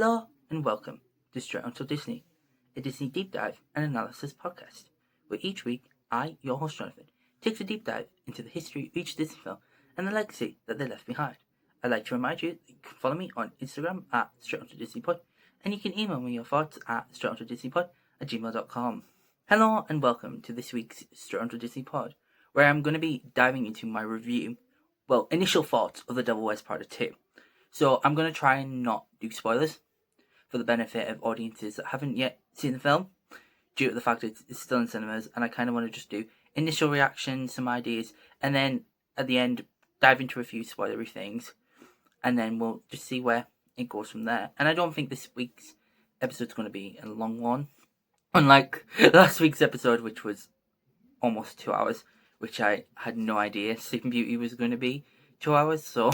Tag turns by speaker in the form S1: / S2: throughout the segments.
S1: Hello and welcome to Straight Onto Disney, a Disney deep dive and analysis podcast, where each week I, your host Jonathan, takes a deep dive into the history of each Disney film and the legacy that they left behind. I'd like to remind you that you can follow me on Instagram at Straight Onto Disney Pod, and you can email me your thoughts at straightontodisneypod@gmail.com. Hello and welcome to this week's Straight Onto Disney Pod, where I'm going to be diving into my initial thoughts of The Devil Wears Prada 2. So I'm going to try and not do spoilers for the benefit of audiences that haven't yet seen the film, due to the fact that it's still in cinemas, and I kind of want to just do initial reactions, some ideas, and then at the end dive into a few spoilery things, and then we'll just see where it goes from there. And I don't think this week's episode's going to be a long one, unlike last week's episode, which was almost 2 hours, which I had no idea Sleeping Beauty was going to be 2 hours, so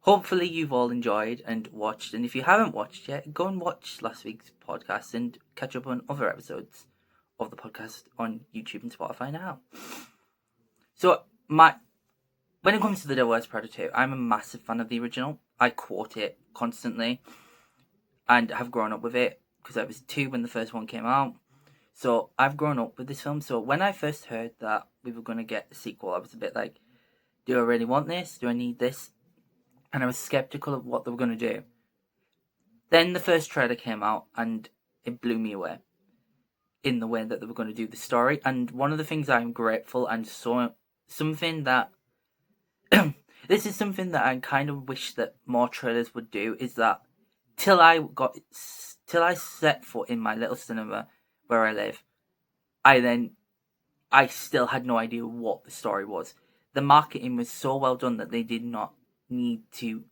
S1: hopefully you've all enjoyed and watched, and if you haven't watched yet, go and watch last week's podcast and catch up on other episodes of the podcast on YouTube and Spotify now. So, when it comes to The Devil Wears Prada 2, I'm a massive fan of the original. I quote it constantly, and have grown up with it, because I was 2 when the first one came out. So, I've grown up with this film, so when I first heard that we were going to get a sequel, I was a bit like, do I really want this? Do I need this? And I was skeptical of what they were going to do. Then the first trailer came out, and it blew me away in the way that they were going to do the story. And one of the things I'm grateful and something that this is something that I kind of wish that more trailers would do, is that till I set foot in my little cinema where I live, I still had no idea what the story was. The marketing was so well done that they did not need to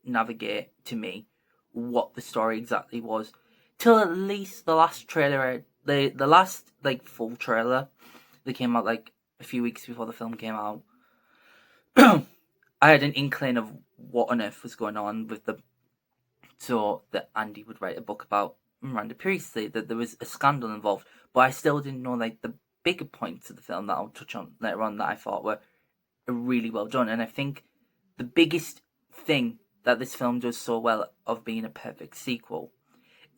S1: navigate to me what the story exactly was, till at least the last trailer, the last full trailer that came out a few weeks before the film came out. I had an inkling of what on earth was going on with so that Andy would write a book about Miranda Priestley, that there was a scandal involved, but I still didn't know the bigger points of the film that I'll touch on later on that I thought were really well done. And I think the biggest thing that this film does so well of being a perfect sequel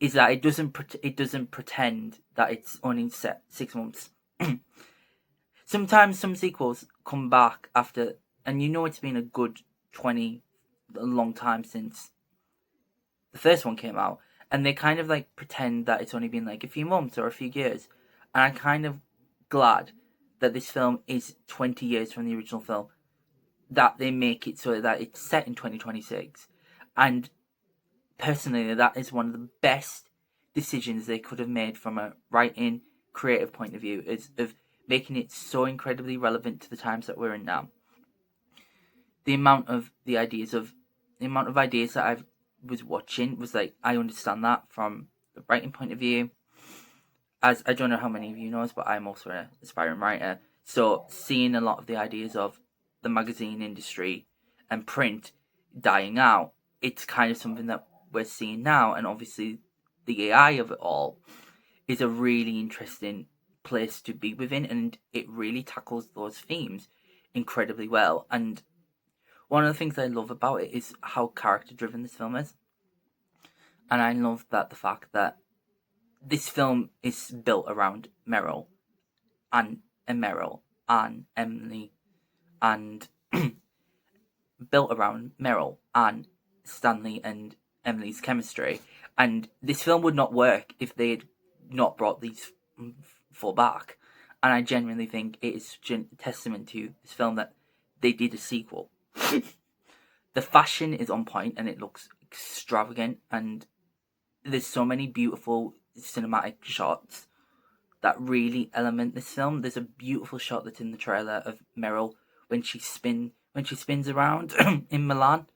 S1: is that it doesn't pretend that it's only set 6 months. Sometimes some sequels come back after, and it's been a good a long time since the first one came out, and they kind of pretend that it's only been a few months or a few years. And I'm kind of glad that this film is 20 years from the original film, that they make it so that it's set in 2026. And personally, that is one of the best decisions they could have made from a writing, creative point of view, is of making it so incredibly relevant to the times that we're in now. The amount of ideas that I was watching was I understand that from the writing point of view. As I don't know how many of you know, but I'm also an aspiring writer, so seeing a lot of the ideas of the magazine industry and print dying out, it's kind of something that we're seeing now. And obviously the AI of it all is a really interesting place to be within, and it really tackles those themes incredibly well. And one of the things I love about it is how character driven this film is, and I love that the fact that this film is built around Meryl and Emily, and built around Meryl and Stanley and Emily's chemistry. And this film would not work if they had not brought these 4 back. And I genuinely think it is such a testament to this film that they did a sequel. The fashion is on point and it looks extravagant, and there's so many beautiful cinematic shots that really element this film. There's a beautiful shot that's in the trailer of Meryl when she spins around in Milan,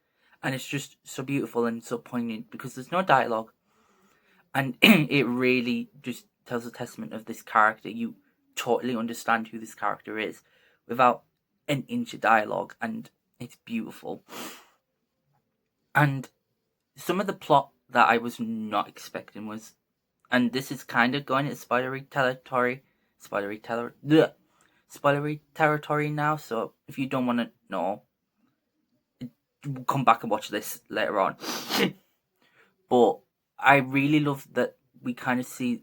S1: and it's just so beautiful and so poignant because there's no dialogue, and it really just tells a testament of this character. You totally understand who this character is without an inch of dialogue, and it's beautiful. And some of the plot that I was not expecting was, and this is kind of going into spoilery territory now, so if you don't want to know, come back and watch this later on. But I really love that we kind of see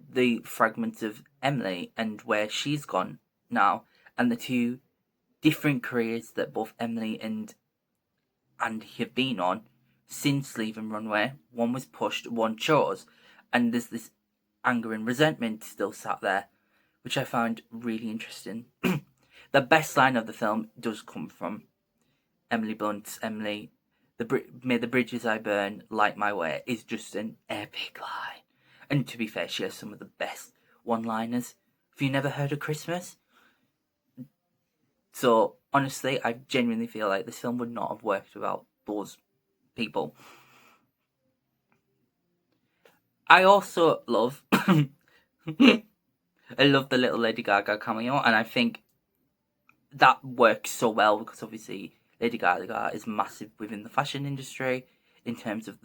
S1: the fragments of Emily and where she's gone now, and the two different careers that both Emily and Andy have been on since leaving Runway. One was pushed, one chose, and there's this anger and resentment still sat there, which I found really interesting. The best line of the film does come from Emily Blunt's Emily. May the bridges I burn light my way is just an epic line. And to be fair, she has some of the best one-liners. Have you never heard of Christmas? So honestly, I genuinely feel like this film would not have worked without those people. I also love I love the little Lady Gaga cameo, and I think that works so well because obviously Lady Gaga is massive within the fashion industry in terms of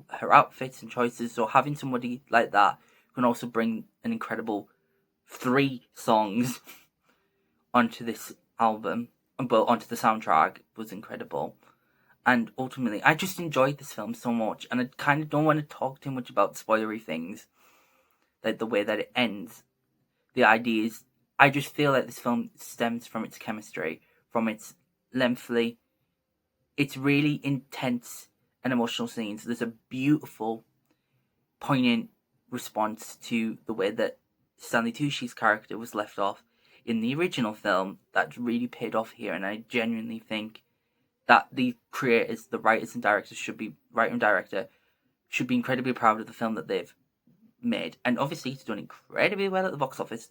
S1: her outfits and choices. So having somebody like that can also bring an incredible 3 songs onto this album, but onto the soundtrack was incredible. And ultimately, I just enjoyed this film so much, and I kind of don't want to talk too much about spoilery things, like the way that it ends. The idea is, I just feel like this film stems from its chemistry, from its lengthy, it's really intense and emotional scenes. There's a beautiful, poignant response to the way that Stanley Tucci's character was left off in the original film that's really paid off here, and I genuinely think that the creators, the writers and directors should be incredibly proud of the film that they've made. And obviously it's done incredibly well at the box office.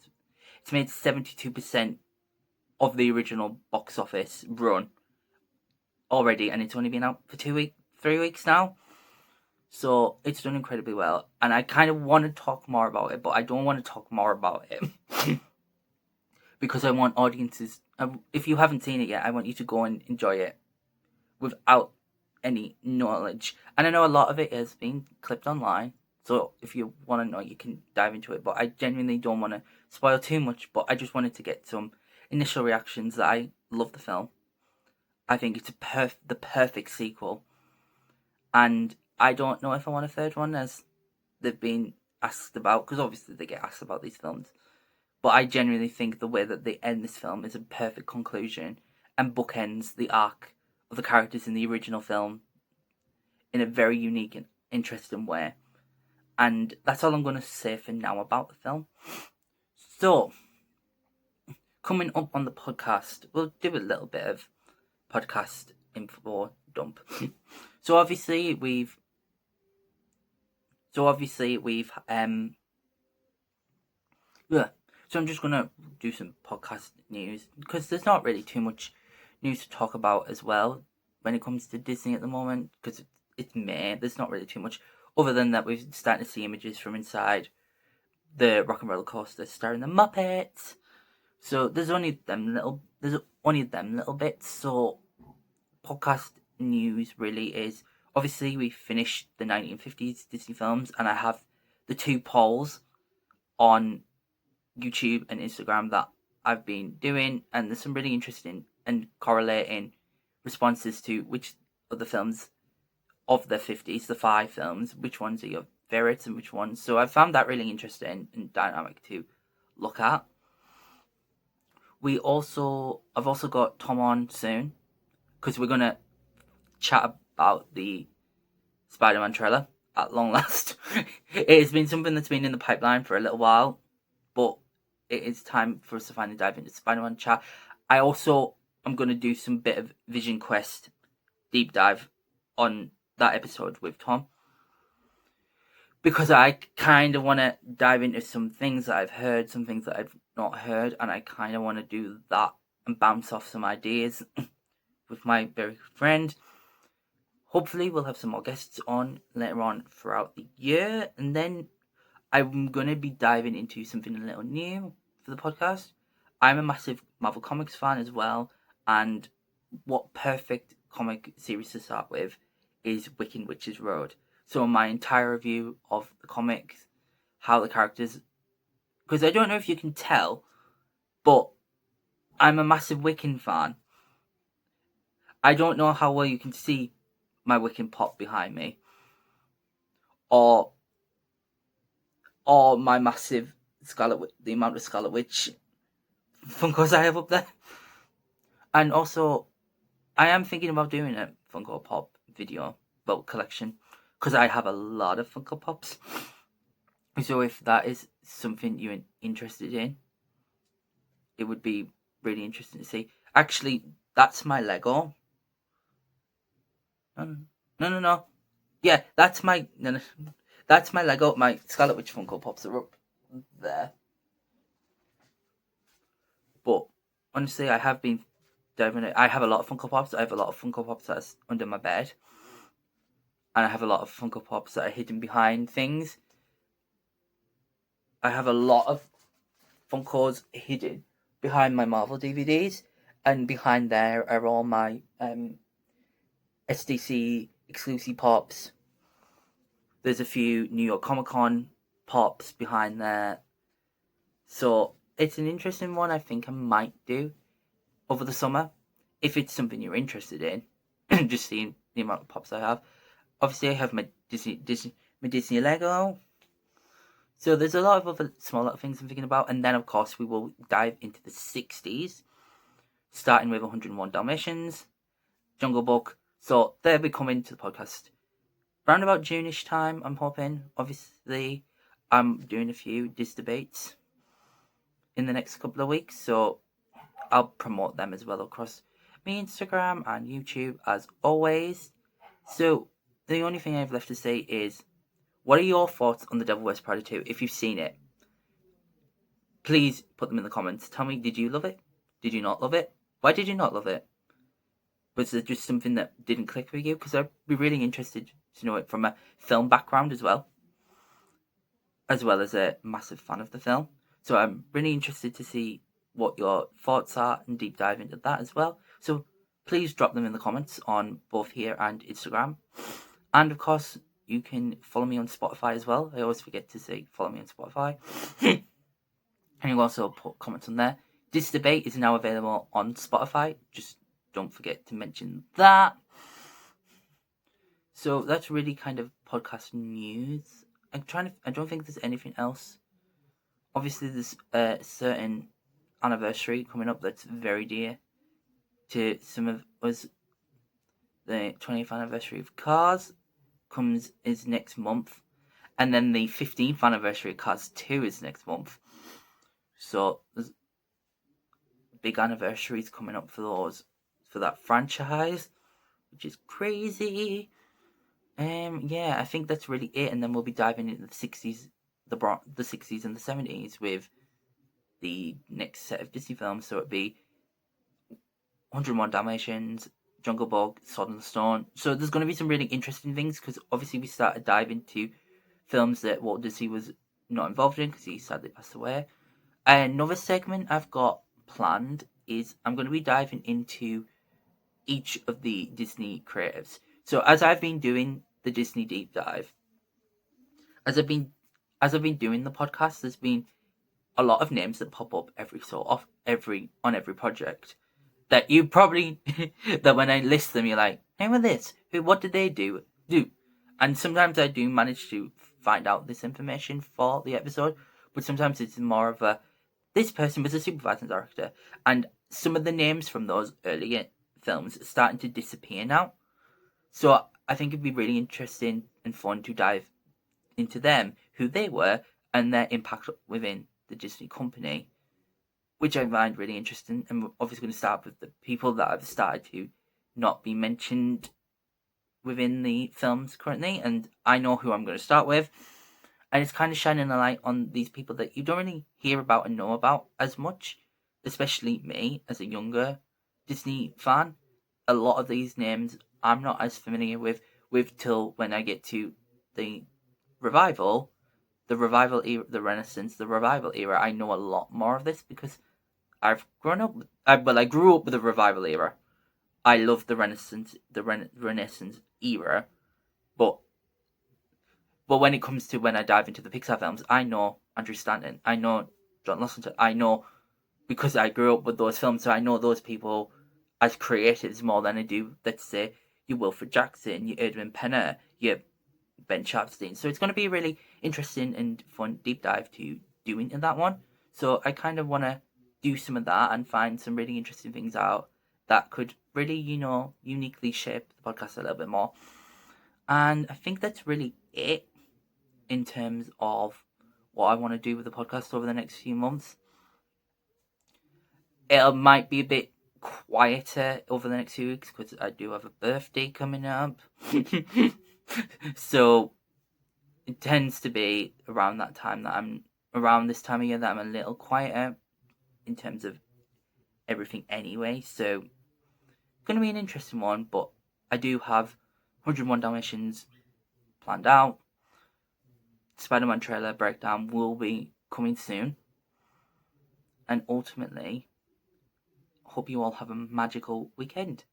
S1: It's made 72% of the original box office run already, and it's only been out for 3 weeks now. So it's done incredibly well, and I kind of want to talk more about it, but I don't want to talk more about it because I want audiences. If you haven't seen it yet, I want you to go and enjoy it without any knowledge. And I know a lot of it has been clipped online, so if you want to know, you can dive into it. But I genuinely don't want to spoil too much. But I just wanted to get some initial reactions that I love the film. I think it's the perfect sequel, and I don't know if I want a third one, as they've been asked about, because obviously they get asked about these films. But I genuinely think the way that they end this film is a perfect conclusion and bookends the arc of the characters in the original film in a very unique and interesting way. And that's all I'm going to say for now about the film. So, coming up on the podcast, we'll do a little bit of podcast info dump. So obviously we've yeah. So I'm just gonna do some podcast news because there's not really too much news to talk about as well when it comes to Disney at the moment, because it's May. There's not really too much other than that we're starting to see images from inside the Rock and Roller Coaster starring the Muppets. So there's only them little bits. So podcast news really is, obviously we finished the 1950s Disney films, and I have the 2 polls on YouTube and Instagram that I've been doing, and there's some really interesting and correlating responses to which of the films of the 50s, the 5 films, which ones are your favorites and which ones. So I found that really interesting and dynamic to look at. I've also got Tom on soon, because we're gonna chat about the Spider-Man trailer at long last. It has been something that's been in the pipeline for a little while, but it is time for us to finally dive into Spider-Man chat. I also am going to do some bit of Vision Quest deep dive on that episode with Tom, because I kind of want to dive into some things that I've heard, some things that I've not heard, and I kind of want to do that and bounce off some ideas with my very good friend. Hopefully we'll have some more guests on later on throughout the year, and then I'm going to be diving into something a little new for the podcast. I'm a massive Marvel Comics fan as well, and what perfect comic series to start with is Wicked Witch's Road. So my entire review of the comics, how the characters, because I don't know if you can tell, but I'm a massive Wiccan fan. I don't know how well you can see my Wiccan pot behind me, or my massive the amount of Scarlet Witch Funkos I have up there. And also, I am thinking about doing a Funko Pop video about collection, because I have a lot of Funko Pops. So if that is something you're interested in, it would be really interesting to see. Actually, that's my Lego. No. Yeah, that's my that's my Lego. My Scarlet Witch Funko Pops are up there. But honestly, I have been diving. I have a lot of Funko Pops. I have a lot of Funko Pops that's under my bed, and I have a lot of Funko Pops that are hidden behind things. I have a lot of Funkos hidden behind my Marvel DVDs, and behind there are all my SDC exclusive pops. There's a few New York Comic Con pops behind there. So it's an interesting one I think I might do over the summer, if it's something you're interested in. Just seeing the amount of pops I have. Obviously, I have my Disney Lego. So there's a lot of other small little things I'm thinking about. And then, of course, we will dive into the 60s, starting with 101 Dalmatians, Jungle Book. So they'll be coming to the podcast around about June-ish time, I'm hoping. Obviously, I'm doing a few Dis debates in the next couple of weeks, so I'll promote them as well across my Instagram and YouTube as always. So the only thing I have left to say is, what are your thoughts on The Devil Wears Prada 2? If you've seen it, please put them in the comments. Tell me, did you love it? Did you not love it? Why did you not love it? Was there just something that didn't click with you? Because I'd be really interested to know it from a film background as well as a massive fan of the film. So I'm really interested to see what your thoughts are and deep dive into that as well. So please drop them in the comments on both here and Instagram. And of course, you can follow me on Spotify as well. I always forget to say follow me on Spotify. And you can also put comments on there. This debate is now available on Spotify. Just don't forget to mention that. So that's really kind of podcast news. I don't think there's anything else. Obviously, there's a certain anniversary coming up that's very dear to some of us. The 20th anniversary of Cars is next month, and then the 15th anniversary of Cars 2 is next month. So there's big anniversaries coming up for that franchise, which is crazy. Yeah, I think that's really it, and then we'll be diving into the 60s, the 60s and the 70s with the next set of Disney films. So it'd be 101 Dalmatians, Jungle Book, Sword in the Stone. So there's going to be some really interesting things, because obviously we started diving into films that Walt Disney was not involved in because he sadly passed away. Another segment I've got planned is I'm going to be diving into each of the Disney creatives. So as I've been doing the Disney deep dive, as I've been doing the podcast, there's been a lot of names that pop up on every project that you probably that when I list them, you're like, name of this, what did they do? And sometimes I do manage to find out this information for the episode, but sometimes it's more of a, this person was a supervising director, and some of the names from those earlier films are starting to disappear now. So I think it'd be really interesting and fun to dive into them, who they were, and their impact within the Disney company, which I find really interesting. And we're obviously going to start with the people that have started to not be mentioned within the films currently, and I know who I'm going to start with. And it's kind of shining a light on these people that you don't really hear about and know about as much, especially me as a younger Disney fan. A lot of these names I'm not as familiar with till when I get to the revival, the revival era, the Renaissance, the revival era. I know a lot more of this because I've grown up. I grew up with the revival era. I love the Renaissance, Renaissance era, but when it comes to when I dive into the Pixar films, I know Andrew Stanton, I know John Lasseter, I know, because I grew up with those films, so I know those people as creatives more than I do, let's say, your Wilfred Jackson, your Edwin Penner, your Ben Sharpstein. So it's going to be a really interesting and fun deep dive to doing in that one. So I kind of want to do some of that and find some really interesting things out that could really, uniquely shape the podcast a little bit more. And I think that's really it in terms of what I want to do with the podcast over the next few months. It might be a bit quieter over the next few weeks because I do have a birthday coming up. So it tends to be around this time of year that I'm a little quieter in terms of everything anyway. So going to be an interesting one, but I do have 101 Dalmatians planned out. Spider-Man trailer breakdown will be coming soon. And ultimately, hope you all have a magical weekend.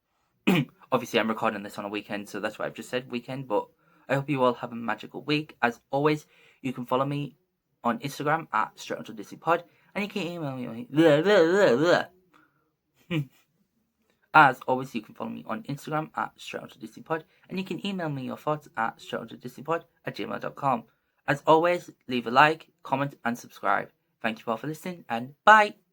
S1: Obviously, I'm recording this on a weekend, so that's why I've just said weekend, but I hope you all have a magical week. As always, you can follow me on Instagram at StraightOnToDisneyPod, and you can email me. As always, you can follow me on Instagram at StraightOnToDisneyPod, and you can email me your thoughts at StraightOnToDisneyPod@gmail.com. As always, leave a like, comment, and subscribe. Thank you all for listening, and bye!